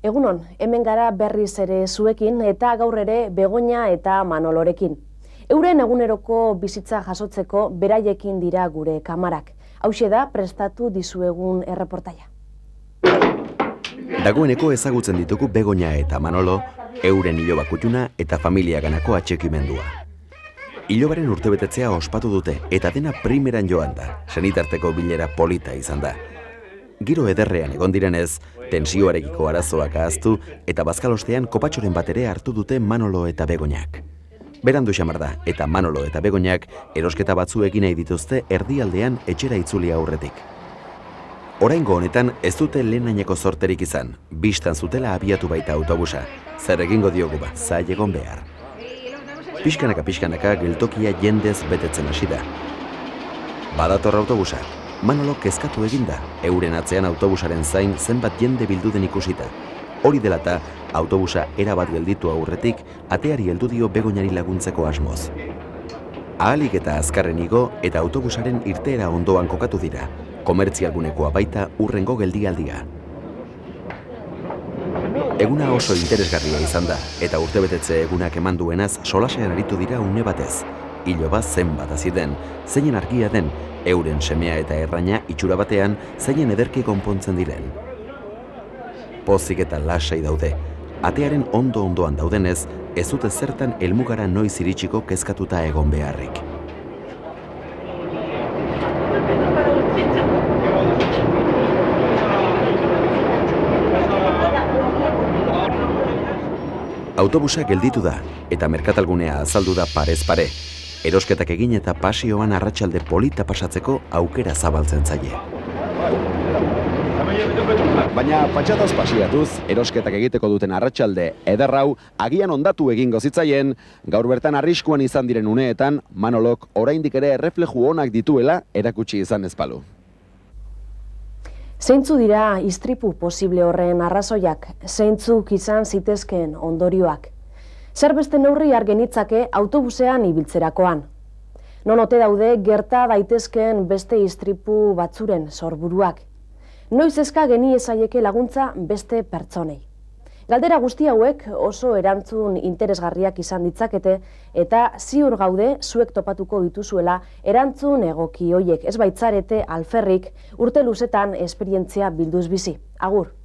Egunon, hemen gara berriz ere zuekin eta gaur ere Begoña eta Manolorekin. Euren eguneroko bizitza jasotzeko beraiekin dira gure kamarak. Hauxe da prestatu dizuegun erreportaia. Dagoeneko ezagutzen ditugu Begoña eta Manolo, euren iloba kutxuna eta familiaganako atxekimendua. Ilobaren urtebetetzea ospatu dute eta dena primeran joan da, senitarteko bilera polita izan da. Giro ederrean egon direnez, tensioarekiko arazoak ahaztu eta bazkalostean kopatxoren bat ere hartu dute Manolo eta Begoñak. Berandu xamar da eta Manolo eta Begoñak erosketa batzu egin nahi dituzte erdialdean etxera itzuli aurretik. Oraingo honetan ez dute lehenaineko zorterik izan, bistan zutela abiatu baita autobusa. Zer egingo diogu ba, zail egon behar. Pixkanaka geltokia jendez betetzen hasi da. Badator autobusa. Manolo kezkatu eginda, euren atzean autobusaren zain zenbat jende bildu den ikusita. Hori dela eta autobusa erabat gelditu aurretik, ateari heldu dio Begoñari laguntzeko asmoz. Ahalik eta azkarren igo eta autobusaren irteera ondoan kokatu dira, komertzialgunekoa baita urrengo geldialdia. Eguna oso interesgarria izan da, eta urtebetetze egunak eman duenaz solasean aritu dira une batez. Iloba zenbat hasi den, zeinen argia den, euren semea eta erraina itxura batean zeinen ederki konpontzen diren. Pozik eta lasai daude. Atearen ondoan daudenez, ez dute zertan helmugara noiz iritsiko kezkatuta egon beharrik. Autobusa gelditu da eta merkatalgunea azaldu da parez pare. Erosketak egin eta pasioan arratsalde polita pasatzeko aukera zabaltzen zaie. Baina patxataz pasiatuz, erosketak egiteko duten arratsalde ederrau agian ondatu egingo zitzaien, gaur bertan arriskuan izan diren uneetan, Manolok oraindik ere errefleju onak dituela erakutsi izan ezpalu. Zeintzu dira istripu posible horren arrazoiak, zeintzuk izan zitezkeen ondorioak. Zer beste neurri har genitzake autobusean ibiltzerakoan. Non ote daude gerta daitezkeen beste istripu batzuren sorburuak. Noiz eska geniezaieke laguntza beste pertsonei. Galdera guzti hauek oso erantzun interesgarriak izan ditzakete eta ziur gaude zuek topatuko dituzuela erantzun egoki hoiek ez baitzarete alferrik urte luzetan esperientzia bilduz bizi. Agur!